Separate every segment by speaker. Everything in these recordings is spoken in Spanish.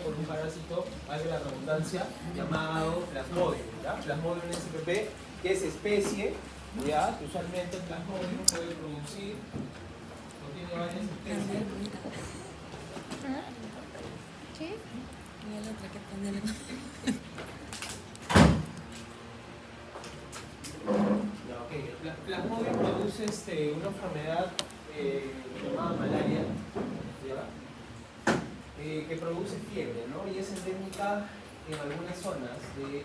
Speaker 1: por un parásito, valga la redundancia, llamado Plasmodium, ¿ya? Plasmodium spp, que es especie, ¿ya? Que usualmente el Plasmodium puede producir, o tiene varias especies.
Speaker 2: ¿Qué? Mira la otra que ponerle.
Speaker 1: Ya, ok. El Plasmodium produce una enfermedad llamada malaria, ¿ya? Que produce fiebre, ¿no? Y es endémica en algunas zonas del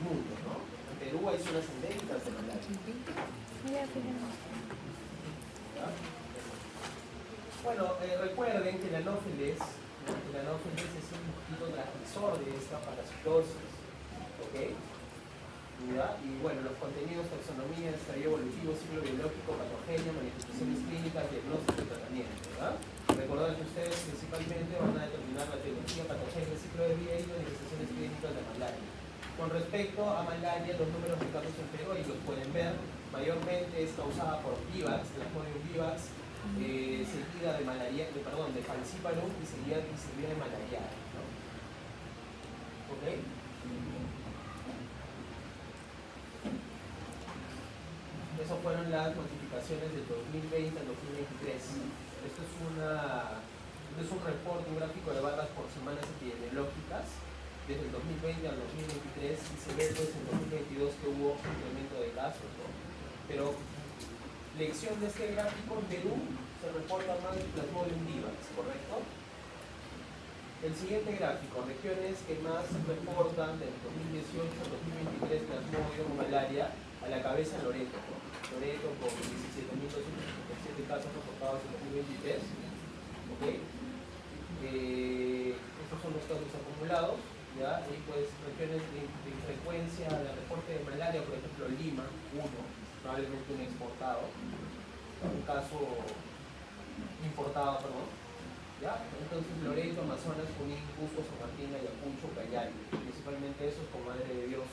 Speaker 1: mundo, ¿no? En Perú hay zonas endémicas de malaria. ¿Ya? Bueno, recuerden que el Anopheles, ¿no? El Anopheles es un mosquito transmisor de esta parasitosis, ¿ok? ¿Ya? Y bueno, los contenidos, taxonomía, desarrollo evolutivo, ciclo biológico, patogenia, manifestaciones clínicas, diagnóstico y tratamiento, ¿verdad? Recordad que ustedes principalmente van a determinar la etiología, patogenia, ciclo de vida y manifestaciones clínicas de malaria. Con respecto a malaria, los números de casos en Perú, y los pueden ver, mayormente es causada por vivax, Plasmodium vivax, seguida de malaria, de falciparum y seguida de malaria, ¿no? ¿Ok? Esas fueron las notificaciones del 2020 al 2023. Esto es un reporte, un gráfico de barras por semanas epidemiológicas desde el 2020 al 2023 y se ve pues en 2022 que hubo un incremento de casos, ¿no? Pero lección de este gráfico, en Perú se reporta más Plasmodium vivax, ¿correcto? El siguiente gráfico, regiones que más reportan del 2018 al 2023 Plasmodium o malaria, a la cabeza Loreto, ¿no? Loreto con 17.257 casos reportados en 2023. ¿Ok? Estos son los casos acumulados, ¿ya? Y pues regiones de frecuencia de reporte de malaria, por ejemplo Lima, 1, probablemente un exportado, un caso importado, perdón. ¿Ya? Entonces Loreto, Amazonas, Junín, Cusco, San Martín, Ayacucho, Callao, principalmente esos con Madre de Dios.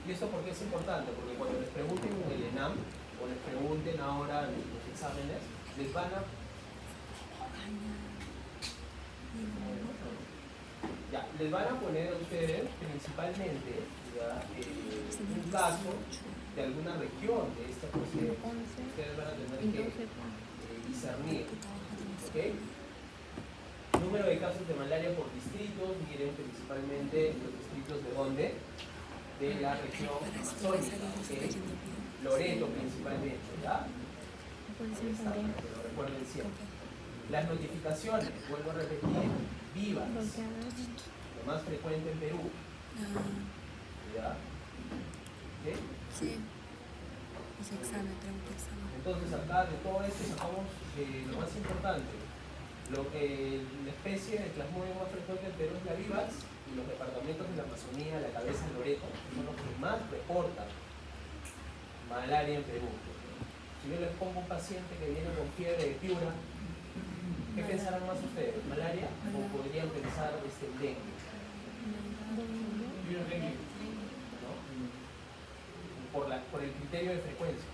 Speaker 1: ¿Y esto por qué es importante? Porque cuando les pregunten en el ENAM o les pregunten ahora en los exámenes, les van a poner a ustedes principalmente, ¿ya? Un caso de alguna región de esta procedencia. Ustedes van a tener que discernir, ¿ok? Número de casos de malaria por distritos, miren principalmente los distritos de dónde, de la región amazónica, ¿okay? Loreto principalmente, ¿ya? Ahí está, para que lo recuerden siempre. Las notificaciones, vuelvo a repetir, vivas, lo más frecuente en Perú, ¿ya? ¿Okay?
Speaker 2: Sí. Ese examen, tengo que examen.
Speaker 1: Entonces acá de todo esto sacamos lo más importante. La especie de Plasmodium más frecuente en Perú es la vivax y los departamentos de la Amazonía, la cabeza Loreto, son los que más reportan malaria en Perú. Si yo les pongo un paciente que viene con fiebre de Piura, ¿qué pensarán más ustedes? ¿Malaria? ¿O podrían pensar dengue? ¿No? Por el criterio de frecuencia.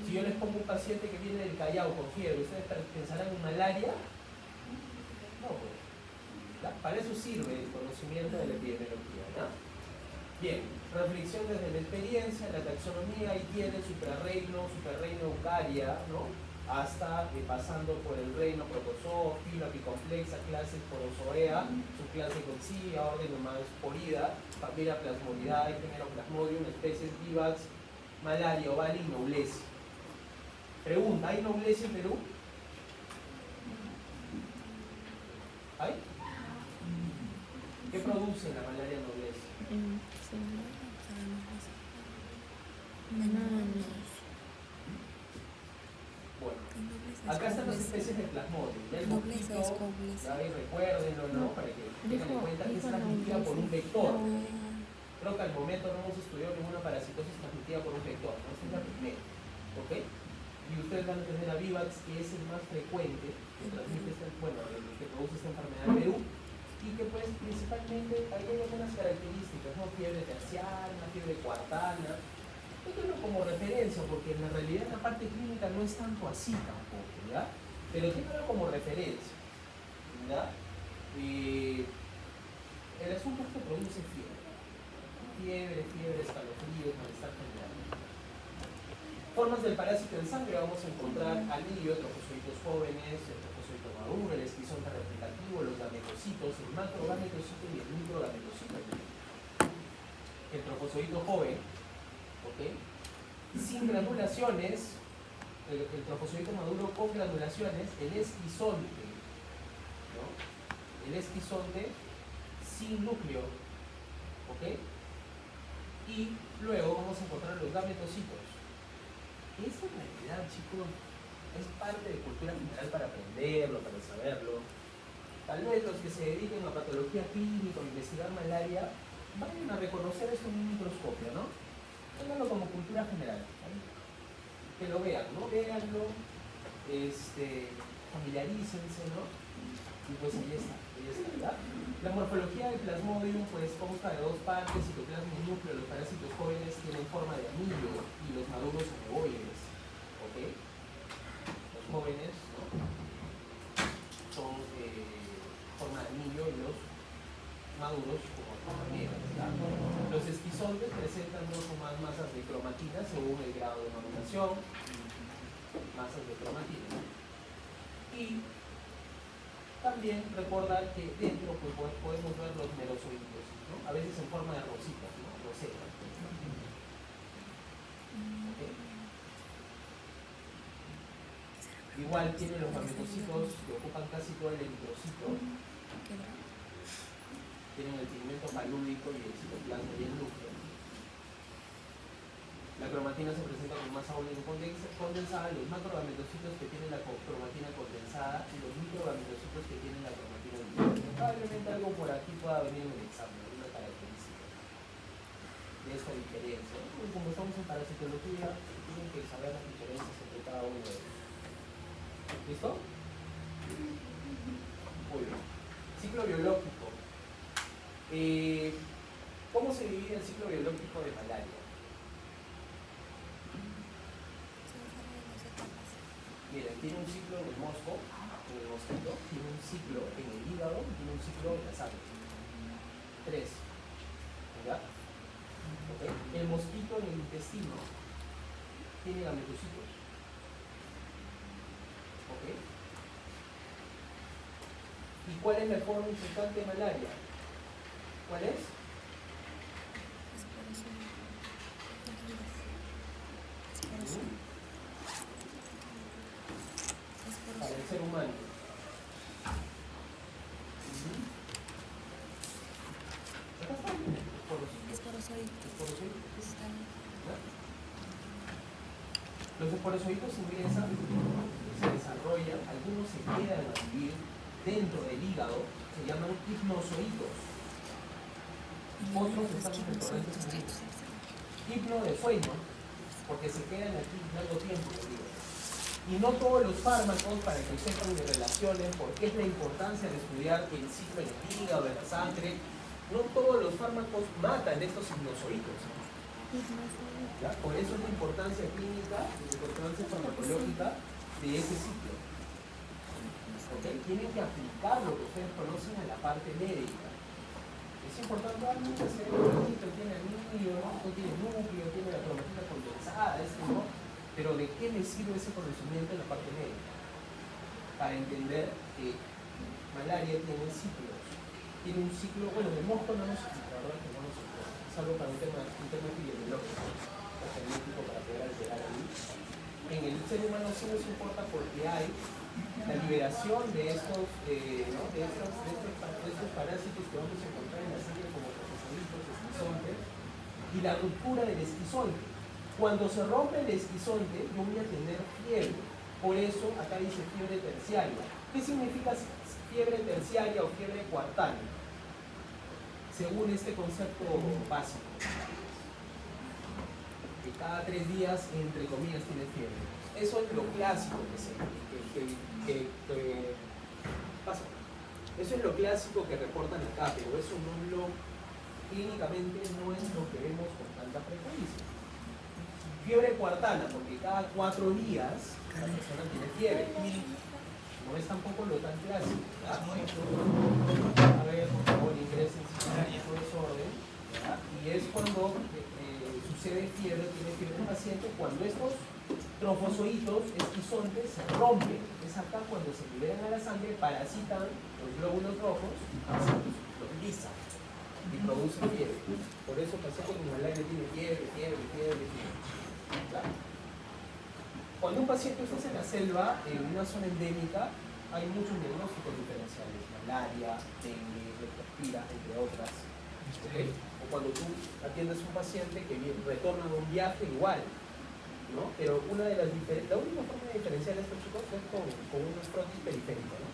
Speaker 1: Si yo les pongo un paciente que viene del Callao con fiebre, ¿ustedes pensarán en malaria? No, pues, ¿ya? Para eso sirve el conocimiento de la epidemiología, ¿ya? Bien, reflexión desde la experiencia, la taxonomía, ahí tiene superreino Eucaria, ¿no? Hasta pasando por el reino Protozoo, filo apicomplexa, clase Porozoea, subclase Coxia, orden Humanosporida, familia Plasmodidae, género Plasmodium, especies vivax, malaria, ovaria y nobleza. Pregunta, ¿hay nobleza en Perú? ¿Hay? ¿Qué produce la malaria nobleza? Bueno, acá están las especies de Plasmodium. Ya el mosquito, ya ahí recuérdenlo, ¿no? Para que tengan en cuenta que es transmitida por un vector. Creo que al momento no hemos estudiado ninguna parasitosis transmitida por un vector, ¿no? Esta es la primera, ¿ok? Y ustedes van a tener a vivax, que es el más frecuente, que transmite el que produce esta enfermedad en Perú, y que pues principalmente hay algunas características, ¿no? Fiebre terciaria, fiebre coartana. Ténganlo como referencia, porque en la realidad la parte clínica no es tanto así tampoco, ¿ya? Pero ténganlo como referencia, ¿ya? fiebre, escalofríos, malestar general. Formas del parásito en sangre vamos a encontrar anillo, trofozoitos jóvenes, el trofozoito maduro, el esquizonte replicativo, los gametocitos, el macrogametocito y el microgametocito. El trofozoito joven, ¿ok? Sin granulaciones, el trofozoito maduro con granulaciones, el esquizonte, ¿no? El esquizonte sin núcleo, ¿ok? Y luego vamos a encontrar los gametocitos. Esa en realidad, chicos, es parte de cultura general para aprenderlo, para saberlo. Tal vez los que se dediquen a patología clínica o investigar malaria vayan a reconocer esto en un microscopio, ¿no? Ténganlo como cultura general, ¿vale? Que lo vean, ¿no? Véanlo, familiarícense, ¿no? Y pues ahí está, ¿verdad? La morfología del Plasmodium pues consta de dos partes, citoplasma y núcleo. Los parásitos jóvenes tienen forma de anillo y los maduros ovoides, ¿ok? Los jóvenes, ¿no? Son forma de anillo y los maduros como compañeros, ¿verdad? Los esquizontes presentan dos o más masas de cromatina según el grado de maduración, masas de cromatina. Y también recordar que dentro pues, podemos ver los merozoitos, ¿no? A veces en forma de rositas, ¿no? Rosetas. ¿Okay? Igual tienen los gametocitos que ocupan casi todo el eritrocito. Tienen el pigmento palúdico y el citoplasma y el núcleo. La cromatina se presenta con masa única condensada, los macrogametocitos que tienen la cromatina condensada y los microgametocitos que tienen la cromatina líquida. Probablemente algo por aquí pueda venir en el examen, una característica de esta diferencia. ¿No? Como estamos en parasitología, tienen que saber las diferencias entre cada uno de ellos. ¿Listo? Muy bien. Ciclo biológico. ¿Cómo se divide el ciclo biológico de malaria? Miren, tiene un ciclo en el mosco, en el mosquito, tiene un ciclo en el hígado, tiene un ciclo en la sangre. 3. ¿Ya? ¿Okay? El mosquito en el intestino tiene gametocitos. ¿Ok? ¿Y cuál es la forma infectante de malaria? ¿Cuál es? Para el ser humano. Acá está. Esporozoides. Los esporozoides ingresan, se desarrollan, algunos se quedan a vivir dentro del hígado, se llaman hipnozoitos. Otros están en el torrente sanguíneo. Hipno de sueño, porque se quedan aquí largo tiempo, digo. Y no todos los fármacos, para que sepan y relacionen por qué es la importancia de estudiar el ciclo en el hígado, en la sangre, no todos los fármacos matan estos hipnozoitos. ¿Ya? Por eso es la importancia clínica, la importancia farmacológica de ese ciclo. ¿Okay? Tienen que aplicar lo que ustedes conocen en la parte médica. Es importante que se tiene anillo, no tiene núcleo, tiene la cromatina condensada, ¿no? Pero ¿de qué me sirve ese conocimiento en la parte médica? Para entender que malaria tiene ciclos. Tiene un ciclo, bueno, de mosco no nos explica, la verdad que no nos explica, salvo para un tema epidemiológico, o genético, para poder llegar ahí. En el ser humano sí nos importa porque hay la liberación de estos, ¿no? de estos parásitos que vamos a encontrar en la sangre como trofozoitos, esquizontes, y la ruptura del esquizonte. Cuando se rompe el esquizonte, yo voy a tener fiebre. Por eso acá dice fiebre terciaria. ¿Qué significa fiebre terciaria o fiebre cuartana? Según este concepto básico. Que cada 3 días, entre comillas, tiene fiebre. Eso es lo clásico que pasa. Eso es lo clásico que reportan acá, pero eso clínicamente no es lo que vemos con tanta frecuencia. Fiebre cuartana, porque cada 4 días la persona tiene fiebre. No es tampoco lo tan clásico. ¿Ya? A ver, por favor, ingresen sin desorden. ¿Ya? Y es cuando sucede fiebre, tiene fiebre el paciente cuando estos trofozoitos esquizontes se rompen. Es acá cuando se liberan a la sangre, parasitan los glóbulos rojos, los lisan y producen fiebre. Por eso el paciente con malaria tiene fiebre. ¿Claro? Cuando un paciente está en la selva, en una zona endémica, hay muchos diagnósticos diferenciales: malaria, dengue, leptospira, entre otras. ¿Okay? O cuando tú atiendes a un paciente que retorna de un viaje, igual, ¿no? Pero la única forma de diferenciar estos chicos es con un frotis periférico, ¿no?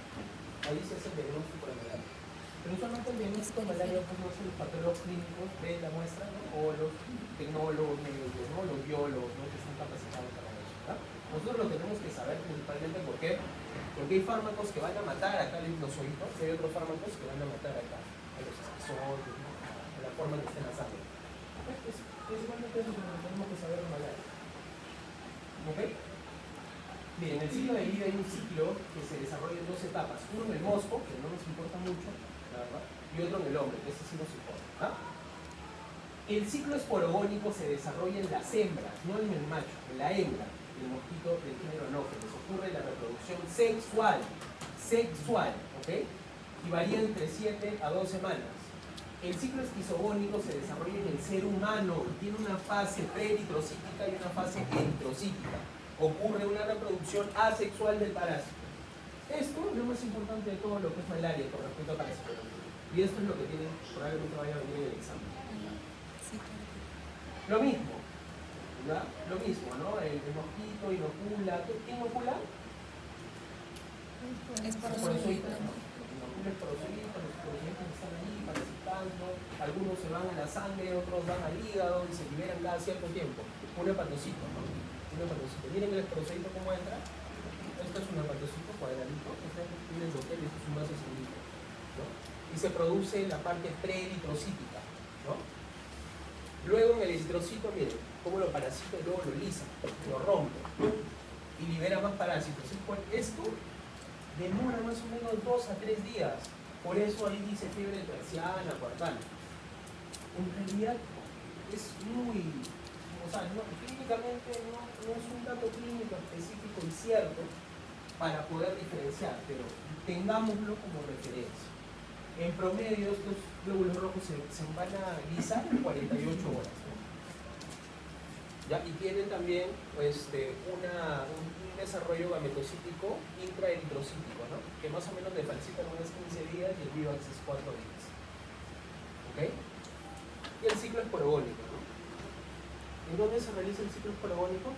Speaker 1: Ahí se hace el diagnóstico de malaria. Pero usualmente el diagnóstico de malaria pues, no son los patólogos clínicos de la muestra, ¿no? O los tecnólogos médicos, ¿no? Los biólogos, ¿no? Que están capacitados para eso, ¿no? Nosotros lo tenemos que saber principalmente porque hay fármacos que van a matar acá al hipnozoito y hay otros fármacos que van a matar acá a los esquizoides, ¿no? A la forma que esté en la sangre. Principalmente eso es lo que tenemos que saber de malaria. ¿Ok? Bien, en el ciclo de vida hay un ciclo que se desarrolla en dos etapas. Uno en el mosco, que no nos importa mucho, la verdad, y otro en el hombre, que ese sí nos importa. ¿Ah? El ciclo esporogónico se desarrolla en las hembras, no en el macho, en la hembra del mosquito del género Anopheles. Ocurre la reproducción sexual, ¿ok? Y varía entre 7 a 2 semanas. El ciclo esquizogónico se desarrolla en el ser humano y tiene una fase preeritrocítica y una fase eritrocítica. Ocurre una reproducción asexual del parásito. Esto es lo más importante de todo lo que es malaria con respecto a parasitología. Y esto es lo que probablemente vaya a venir en el examen. Lo mismo, ¿verdad? Lo mismo, ¿no? El mosquito inocula. ¿Qué inocula? Esporozoitos, ¿no? Inocula esporozoitos, los esporozoitos están ahí parasitando. Algunos se van a la sangre, otros van al hígado y se liberan cada cierto tiempo. Un hepatocito, ¿no? Un hepatocito. Miren el esporozoito cómo entra. Esto es un hepatocito cuadradito. Miren lo que es, esto es un vaso sanguíneo, ¿no? Y se produce la parte preeritrocítica, ¿no? Luego en el eritrocito, miren, cómo los parásitos luego lo lisan, lo rompen y libera más parásitos. Esto demora más o menos 2 a 3 días. Por eso ahí dice fiebre terciana, cuartal. En realidad es muy, o sea, clínicamente no es un dato clínico específico y cierto para poder diferenciar, pero tengámoslo como referencia. En promedio estos glóbulos rojos se van a lisar en 48 horas, ¿no? ¿Ya? Y tienen también un desarrollo gametocítico intraeritrocítico, ¿no? Que más o menos le falsifican unos 15 días y el vivax es 4 días. ¿Ok? Y el ciclo esporogónico, ¿no? ¿En dónde se realiza el ciclo esporogónico?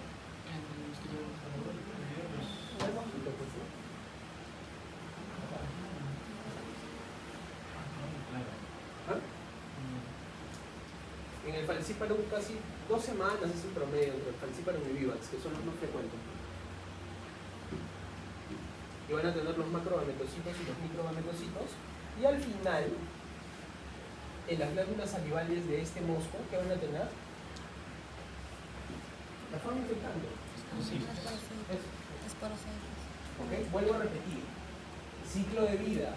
Speaker 1: En el falciparum casi 2 semanas es el promedio entre el falciparum y vivax, que son los más frecuentes. Y van a tener los macrogametocitos y los microgametocitos. Y al final, en las glándulas salivales de este mosco, ¿qué van a tener? La forma infectante. ¿Ok? Vuelvo a repetir. Ciclo de vida.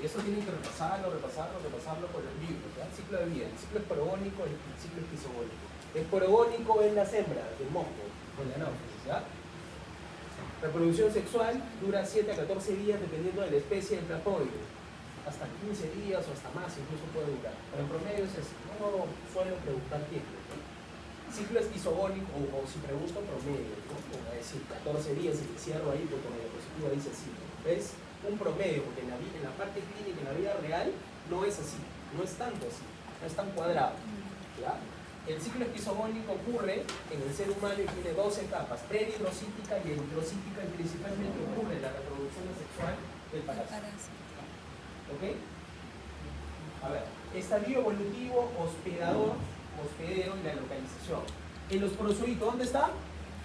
Speaker 1: Eso tienen que repasarlo por los libros, ¿ya? Ciclo de vida, el ciclo esporogónico y el ciclo esquizogónico. Esporogónico en las hembras del mosco, con la Anopheles, ¿ya? Reproducción sexual dura 7 a 14 días dependiendo de la especie del plasmoide. Hasta 15 días o hasta más incluso puede durar. Pero en promedio es eso. No suelo preguntar tiempo, ¿no? Ciclo esquizogónico, o si pregunto promedio, ¿no? Como decir 14 días y te cierro ahí porque la diapositiva dice así. Es un promedio, porque en la parte clínica, en la vida real, no es así, no es tanto así, no es tan cuadrado, ¿ya? El ciclo esquizogónico ocurre en el ser humano y tiene 2 etapas, preeritrocítica y eritrocítica, y principalmente ocurre en la reproducción sexual del parásito. ¿Ok? A ver, estadio evolutivo, hospedero y la localización. El esporozoito, ¿dónde está?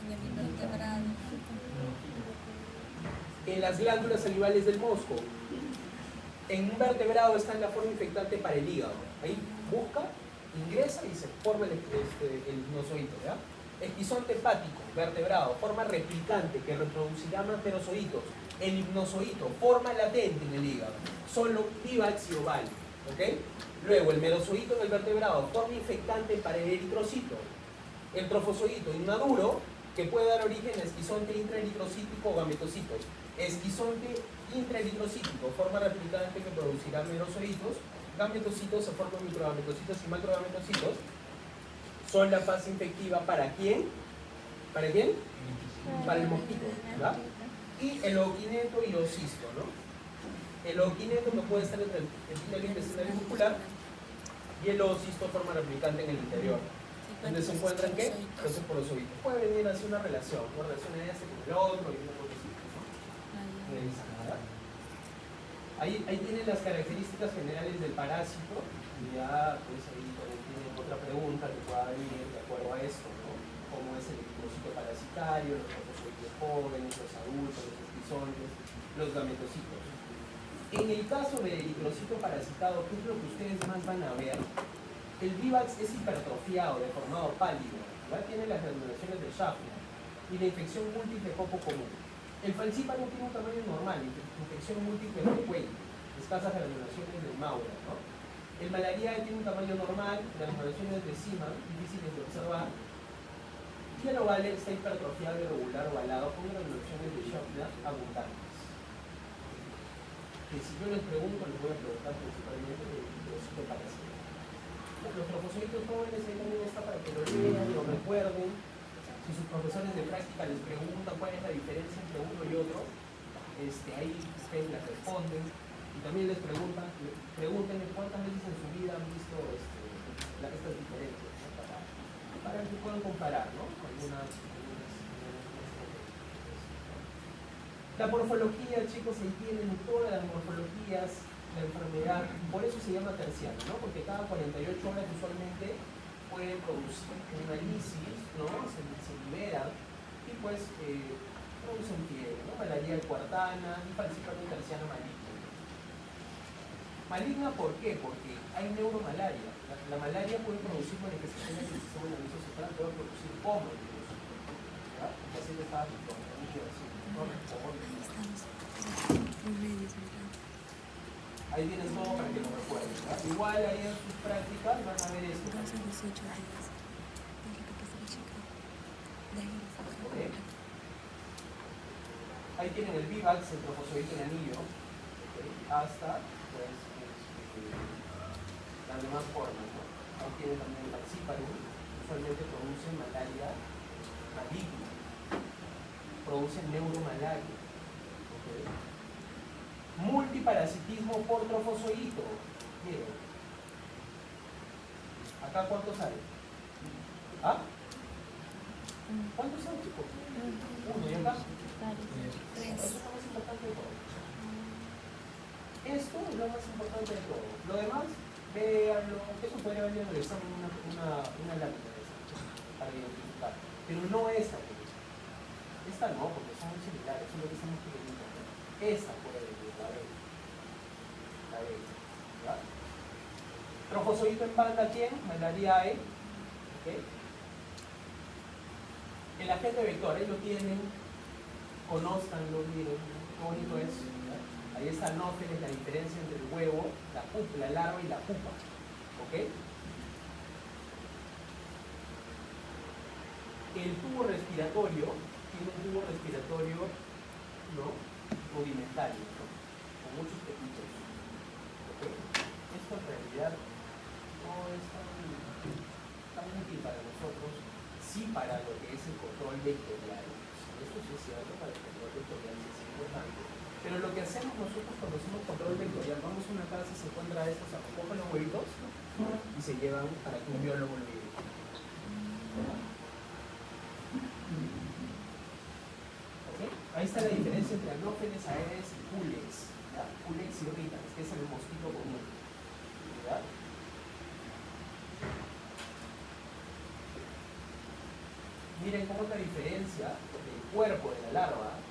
Speaker 2: En el invertebrado.
Speaker 1: En las glándulas salivales del mosco. En un vertebrado está en la forma infectante para el hígado. Ahí busca, ingresa y se forma el hipnozoito, ¿ya? Esquizonte hepático, vertebrado, forma replicante que reproducirá más perozoitos. El hipnozoito, forma latente en el hígado. Solo vivax y oval. ¿Ok? Luego, el merozoito en el vertebrado forma infectante para el eritrocito. El trofozoito inmaduro, que puede dar origen a esquizonte intraeritrocítico o gametocitos. Esquizonte intraeritrocítico, forma replicante que producirá merozoitos. Gametocitos se forman microgametocitos y macrogametocitos. Son la fase infectiva ¿para quién? ¿Para quién? Para el mosquito, ¿verdad? Y el ooquineto y ocisto, ¿no? El ooquineto que puede estar entre el epitelio intestinal y muscular, y el ocisto forma replicante en el interior. ¿Dónde se encuentran qué? Los esporozoitos. Puede venir así una relación de este con el otro y una cosa así, ¿no? No le dice nada. Ahí tienen las características generales del parásito. Ya, pues ahí también tienen otra pregunta que pueda venir de acuerdo a esto, ¿no? Cómo es el eritrocito parasitario, los trofozoitos jóvenes, los adultos, los esquizontes, los gametocitos. En el caso del eritrocito parasitado, ¿qué es lo que ustedes más van a ver? El vivax es hipertrofiado, deformado, pálido, ¿verdad? Tiene las granulaciones de Schaffner y la infección múltiple poco común. El falciparum tiene un tamaño normal, infección múltiple frecuente, escasas granulaciones del Maurer, ¿no? El malariae tiene un tamaño normal, granulaciones de Sima, difíciles de observar, y el ovale está hipertrofiado, irregular, ovalado, con granulaciones de Schaffner abundantes. Que si yo les pregunto, les voy a preguntar principalmente del eritrocito parasitario. Los trofozoitos jóvenes ahí también está para que lo lean, lo recuerden. Si sus profesores de práctica les preguntan cuál es la diferencia entre uno y otro, ahí ustedes les responden. Y también les pregúntenle cuántas veces en su vida han visto estas diferencias, ¿no? para que puedan comparar, ¿no? La morfología, chicos, ahí tienen todas las morfologías, la enfermedad, por eso se llama terciario, ¿no? Porque cada 48 horas usualmente puede producir una lisis, ¿no? Se liberan y pues producen fiebre, ¿no? Malaria cuartana y falciparum terciana maligna. Maligna, ¿por qué? Porque hay neuromalaria. La malaria puede producir manifestaciones del sistema nervioso central, puede producir coma, ¿verdad? El paciente está no responde. Ahí tienen todo para que lo recuerden, ¿verdad? Igual ahí en sus prácticas van a ver esto. ¿Okay? Ahí tienen el vivax, el trofozoito en anillo, ¿okay? Hasta pues, las demás formas, ¿no? Ahí tienen también el falciparum, usualmente produce malaria maligna, produce neuromalaria. ¿Okay? Multiparasitismo por trofozoito. Miren. ¿Acá cuántos hay? ¿Ah? ¿Cuántos hay, chicos? Uno. ¿Y acá? Tres. Eso es lo más importante de todo. Esto es lo más importante de todo. Lo demás, véanlo. Eso podría venir en el examen una lámina de esa, para identificar. Pero no esta. Esta no, porque son muy similares. Son lo que estamos queriendo. Esta puede venir, la B. La B. ¿Ya? Trofozoito en banda, ¿quién? Malariae. ¿Okay? El agente vector, ahí lo tienen, conózcanlo, miren, qué bonito es. ¿Ya? Ahí está anófeles, la diferencia entre el huevo, la larva y la pupa. ¿Ok? El tubo respiratorio tiene un tubo respiratorio, ¿no? Rudimentario, ¿no? Con muchos pepitos. ¿Okay? Esto en realidad no es tan útil para nosotros, sí para lo que es el control vectorial. Esto sí es cierto, para el control vectorial sí es importante. Pero lo que hacemos nosotros cuando hacemos control vectorial, vamos a una casa y se encuentra esto, se recogen los huevitos y se llevan para que un biólogo lo lleve. ¿Okay? Ahí está la diferencia entre anófeles, aedes y culex. Culex y irritans, que es el mosquito común. ¿Ya? Miren cómo es la diferencia del cuerpo de la larva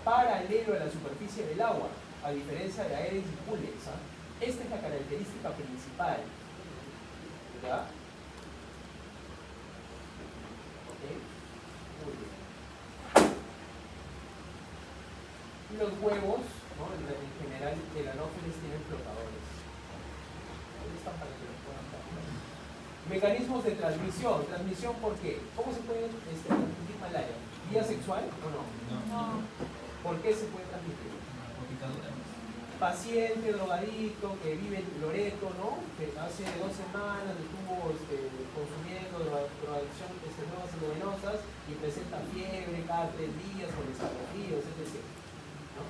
Speaker 1: paralelo a la superficie del agua, a diferencia de aedes y culex. Esta es la característica principal. ¿Ya? Los huevos, ¿no? En general, el anófeles tienen flotadores. Mecanismos de transmisión. ¿Transmisión por qué? ¿Cómo se puede transmitir malaria? ¿Vía sexual o no?
Speaker 2: No.
Speaker 1: ¿Por qué se puede transmitir? Paciente drogadicto que vive en Loreto, ¿no? Que hace 2 semanas estuvo consumiendo drogadicción, drogas endovenosas y presenta fiebre cada 3 días con escalofríos, etc. ¿No?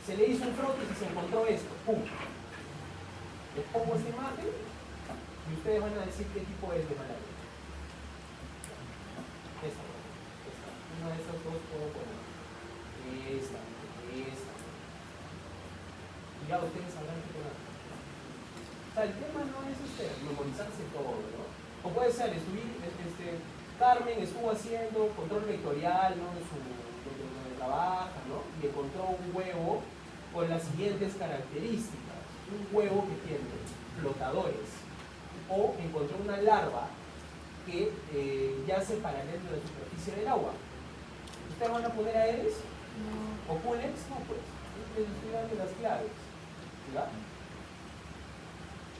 Speaker 1: Se le hizo un frotis y se encontró esto. ¡Pum! Les pongo esta imagen y ustedes van a decir qué tipo es de malaria. Esta. Una de esas dos puedo poner. Esta. Y ya ustedes sabrán qué poner. O sea, el tema no es memorizarse todo, ¿no? O puede ser, Carmen estuvo haciendo control vectorial, ¿no? Donde trabaja, ¿no? Y encontró un huevo con las siguientes características. Un huevo que tiene flotadores. O encontró una larva que yace paralelo a la superficie del agua. ¿Ustedes van a poner aeres?
Speaker 2: No.
Speaker 1: ¿O pulex? No, pues. Les estoy dando las claves. ¿Ya?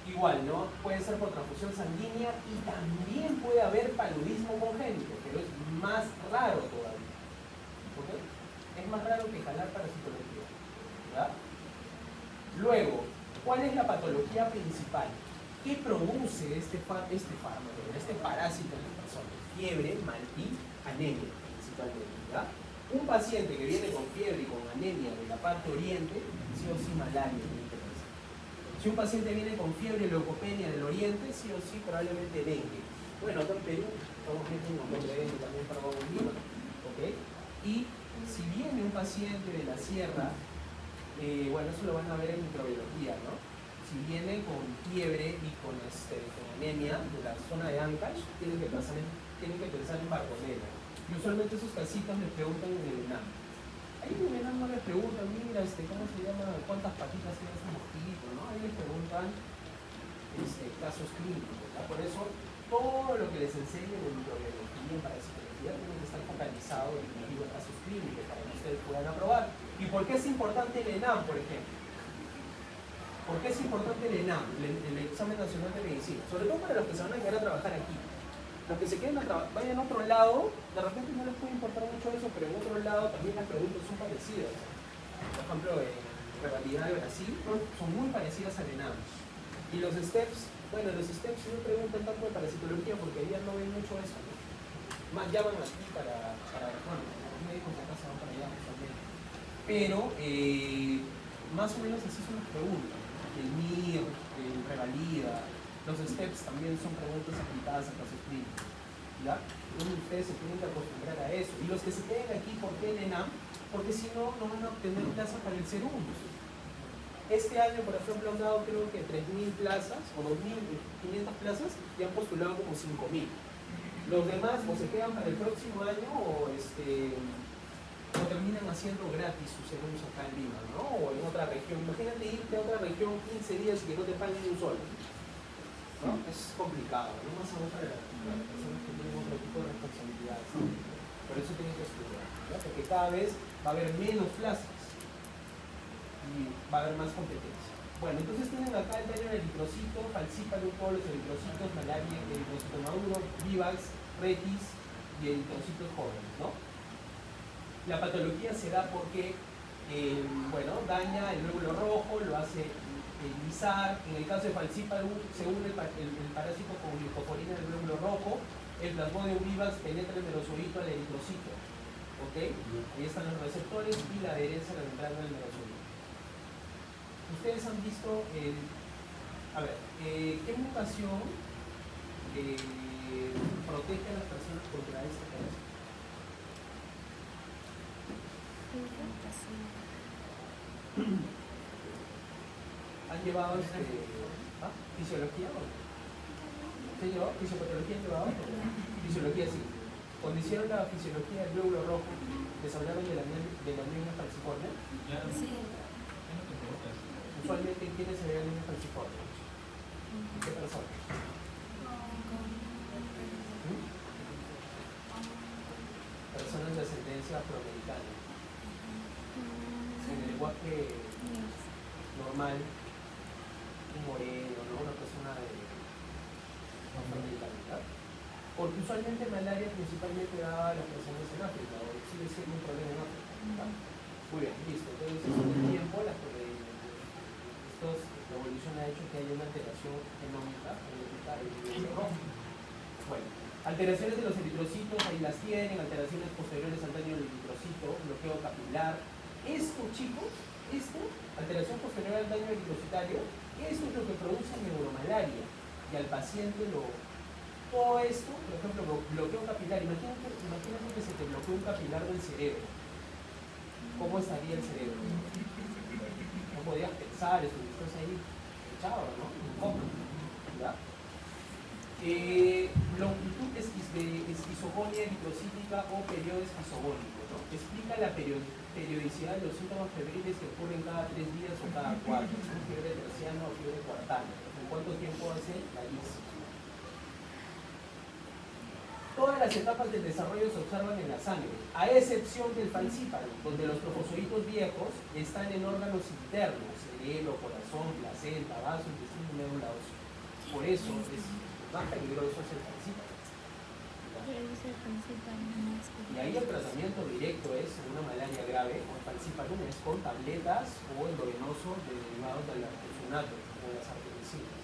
Speaker 1: Igual, ¿no? Puede ser por transfusión sanguínea y también puede haber paludismo congénito, pero es más raro todavía. ¿Ok? Es más raro que jalar parasitología. ¿Ya? Luego, ¿cuál es la patología principal? ¿Qué produce este fármaco, este parásito en las personas? Fiebre, y anemia, principalmente. ¿Ya? Un paciente que viene con fiebre y con anemia de la parte oriente, sí o sí malaria. Si un paciente viene con fiebre y leucopenia del oriente, sí o sí probablemente dengue. Bueno, acá en Perú estamos viendo un montón de dengue también para Lima. ¿Ok? Y si viene un paciente de la sierra, bueno, eso lo van a ver en microbiología, ¿no? Si viene con fiebre y con anemia de la zona de Ancash, tienen que pensar en Bartonella. Y usualmente esos casitos les preguntan en el ENAM. Ahí en el ENAM no les preguntan, mira, ¿cómo se llama? ¿Cuántas patitas tiene ese mosquito? ¿No? Ahí les preguntan casos clínicos, ¿verdad? Por eso, todo lo que les enseñen en microbiología, en parasitología, tiene que estar focalizado en dirigido a casos clínicos para que ustedes puedan aprobar. ¿Y por qué es importante el ENAM, por ejemplo? ¿Por qué es importante el ENAM, el Examen Nacional de Medicina? Sobre todo para los que se van a quedar a trabajar aquí. Los que se queden vayan a otro lado, de repente no les puede importar mucho eso, pero en otro lado también las preguntas son parecidas. Por ejemplo, en Revalidad de Brasil son muy parecidas al ENAM. Y los STEPS, bueno, los STEPS no preguntan tanto de parasitología porque ellas no ven mucho eso, ¿no? Más llaman aquí para bueno, los médicos de acá se van para allá también. Pero, más o menos así son las preguntas. El MIR, el Revalida, los STEPS también son preguntas aplicadas a casos clínicos. ¿Ya? Entonces ustedes se tienen que acostumbrar a eso. Y los que se queden aquí, ¿por qué el ENAM? Porque si no, no van a obtener plaza para el segundo. Este año, por ejemplo, han dado creo que 3.000 plazas o 2.500 plazas y han postulado como 5.000. Los demás o se quedan para el próximo año o terminan haciendo gratis sus segundos acá en Lima, ¿no? O en otra región. Imagínate irte a otra región 15 días y que no te paguen ni un solo. ¿No? Es complicado, ¿no? Más aún para las personas que tienen otro tipo de responsabilidades. Por eso tienen que estudiar, ¿no? Porque cada vez va a haber menos plazas y va a haber más competencia. Bueno, entonces tienen acá el daño del eritrocito, falciparum, todos los eritrocitos, malaria, eritrocito maduro, vivax, retis y eritrocitos jóvenes, ¿no? La patología se da porque, bueno, daña el glóbulo rojo, lo hace guisar. En el caso de falciparum se une el parásito con glucoforina del glóbulo rojo, el plasmodium vivax penetra el merozoito al eritrocito, ¿ok? Ahí están los receptores y la adherencia a la membrana del merozoito. Ustedes han visto, ¿qué mutación protege a las personas contra este parásito? ¿Han llevado fisiología o no? ¿Se llevó? ¿Fisiopatología han llevado? Fisiología sí. Cuando hicieron la fisiología del glóbulo rojo, ¿les hablaron de la anemia falciforme?
Speaker 2: Sí.
Speaker 1: Usualmente, ¿quiénes se ven anemia falciforme? ¿Qué personas? Personas de ascendencia afroamericana. En el lenguaje normal, un moreno, ¿no? Una persona afroamericana, ¿verdad? Porque usualmente malaria principalmente da a las personas en África, o sigue siendo un problema en África, ¿verdad? Muy bien, listo. Entonces, con el tiempo, la evolución ha hecho que haya una alteración genómica, genética del nivel rojo. Bueno, alteraciones de los eritrocitos, ahí las tienen, alteraciones posteriores al daño del eritrocito, bloqueo capilar. Esto, chicos, alteración posterior al daño eritrocitario, esto es lo que produce neuromalaria. Y al paciente todo esto, por ejemplo, bloqueo capilar, imagínate que se te bloquea un capilar del cerebro. ¿Cómo estaría el cerebro? No podías pensar, estuviste ahí echado, ¿no? Un poco, ¿verdad? Longitud de esquizogonia eritrocítica o periodo esquizogónico, ¿no? Explica la periodicidad de los síntomas febriles que ocurren cada 3 días o cada 4, ¿no? Fiebre terciana o fiebre cuartana. ¿En cuánto tiempo hace la IS? Todas las etapas del desarrollo se observan en la sangre, a excepción del falcíparo, donde los trofozoitos viejos están en órganos internos, cerebro, corazón, placenta, vaso, intestino, médula ósea. Por eso es más peligroso es el falcíparo. Y ahí el tratamiento directo es en una malaria grave con falciparum es con tabletas o endovenoso de derivados del artesunato o las artemisinas.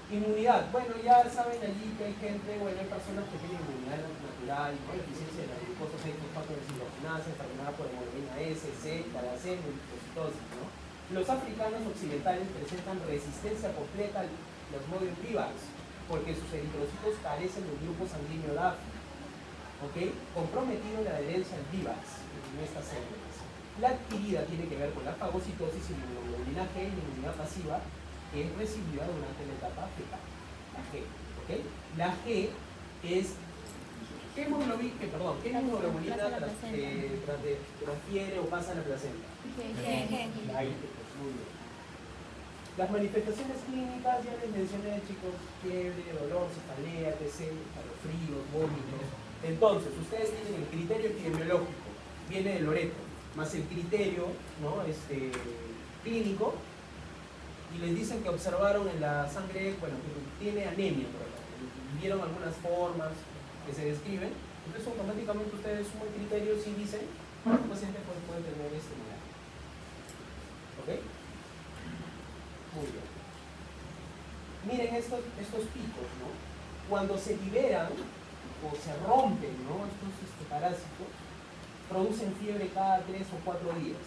Speaker 1: Inmunidad, bueno, ya saben allí que hay gente, bueno, hay personas que tienen inmunidad natural, ¿no? Deficiencia de la glucosa 6-fosfato deshidrogenasa, enfermedad por hemoglobina S, C, talasemia, linfocitosis, ¿no? Los africanos occidentales presentan resistencia completa al Plasmodium vivax, porque sus eritrocitos carecen del grupo sanguíneo DAF, ¿ok? Comprometido la adherencia al vivax en estas células. La adquirida tiene que ver con la fagocitosis y la inmunoglobulina G y la inmunidad pasiva, que es recibida durante la etapa fetal, la G, ¿ok? La G es ¿qué inmunoglobulina transfiere o pasa a la placenta? La I, muy bien. Las manifestaciones clínicas, ya les mencioné, chicos, fiebre, dolor, cefalea, etc., escalofríos, vómitos. Entonces, ustedes tienen el criterio epidemiológico, viene de Loreto, más el criterio, ¿no? Clínico, y les dicen que observaron en la sangre, bueno, que tiene anemia, por ejemplo, y vieron algunas formas que se describen, entonces automáticamente ustedes suman criterios y dicen, bueno, el paciente puede tener malaria. ¿Ok? Muy bien. Miren estos picos, ¿no? Cuando se liberan o se rompen, ¿no? Estos parásitos, producen fiebre cada 3 o 4 días.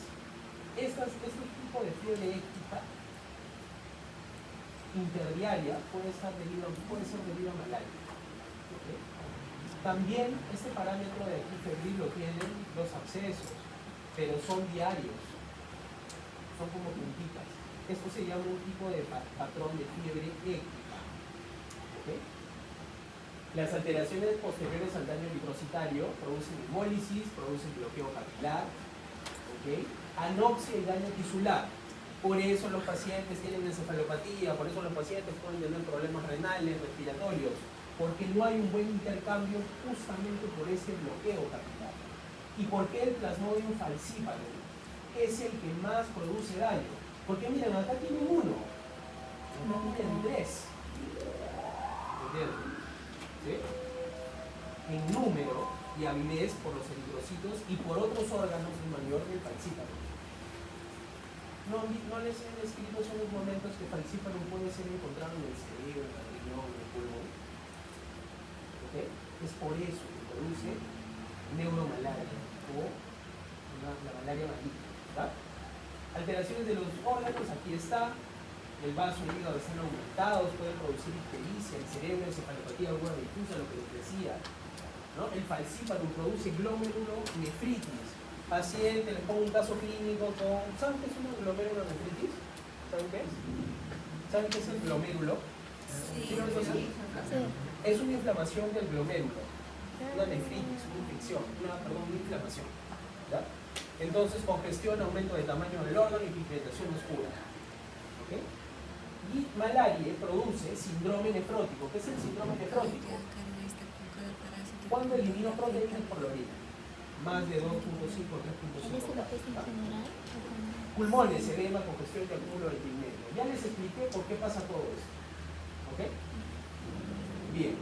Speaker 1: Este tipo de fiebre éctica interdiaria puede ser debido a malaria. ¿Okay? También este parámetro de aquí febril lo tienen los abscesos, pero son diarios, son como puntitas. Esto se llama un tipo de patrón de fiebre éctica. ¿Okay? Las alteraciones posteriores al daño eritrocitario producen hemólisis, producen bloqueo capilar, ¿okay? Anopsia y daño tisular. Por eso los pacientes tienen encefalopatía, por eso los pacientes pueden tener problemas renales, respiratorios, porque no hay un buen intercambio justamente por ese bloqueo capilar. ¿Y por qué el Plasmodium falciparum es el que más produce daño? Porque miren, acá tienen uno, acá tienen 3. ¿Entienden? ¿Sí? En número y avidez por los eritrocitos y por otros órganos es mayor que el falciparum. No les he descrito en los momentos que falciparum puede ser encontrado en el cerebro, en el riñón, en el pulmón. ¿Okay? Es por eso que produce neuromalaria o la malaria maligna. ¿Verdad? Alteraciones de los órganos, aquí está. El vaso y el hígado están aumentados, pueden producir ictericia, el cerebro, encefalopatía aguda difusa, lo que les decía, ¿no? El falciparum produce glomerulonefritis. Paciente, les pongo un caso clínico con... ¿Saben qué es una glomerulonefritis? ¿Saben qué es? ¿Saben qué es el glomérulo?
Speaker 2: Sí.
Speaker 1: Sí. Es una inflamación del glomérulo, una nefritis, una infección, una inflamación. ¿Ya? Entonces, congestión, aumento de tamaño del órgano y pigmentación oscura. ¿Ok? Y malaria produce síndrome nefrótico. ¿Qué es el síndrome nefrótico? Cuando elimino proteínas por la orina. Más de 2.5 o 3.5. Pulmones, edema, congestión y acúmulo de pigmento. Ya les expliqué por qué pasa todo esto. ¿Ok? Bien.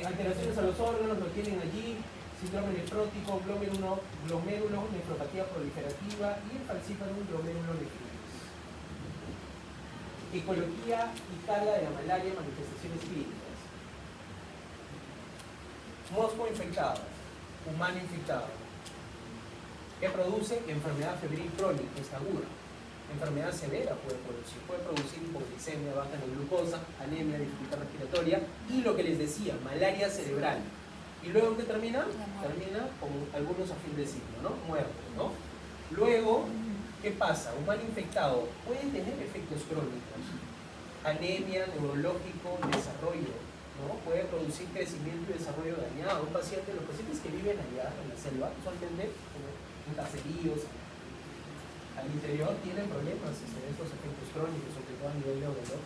Speaker 1: Alteraciones a los órganos lo tienen allí. Síndrome nefrótico, glomérulo, nefropatía proliferativa y el falciparum glomérulo nefritis. Ecología y carga de la malaria, manifestaciones clínicas. Mosco infectado, humano infectado, que produce enfermedad febril crónica, es aguda. Enfermedad severa puede producir hipoglicemia, baja en glucosa, anemia, dificultad respiratoria y lo que les decía, malaria cerebral. Y luego, ¿qué termina? Termina con algunos a fin de siglo, ¿no? Muertos, ¿no? Luego, ¿qué pasa? Humano infectado puede tener efectos crónicos, anemia, neurológico, desarrollo, ¿no? Puede producir crecimiento y desarrollo dañado. Los pacientes que viven allá en la selva, usualmente en caseríos, al interior, tienen problemas estos efectos crónicos, sobre todo a nivel neurológico.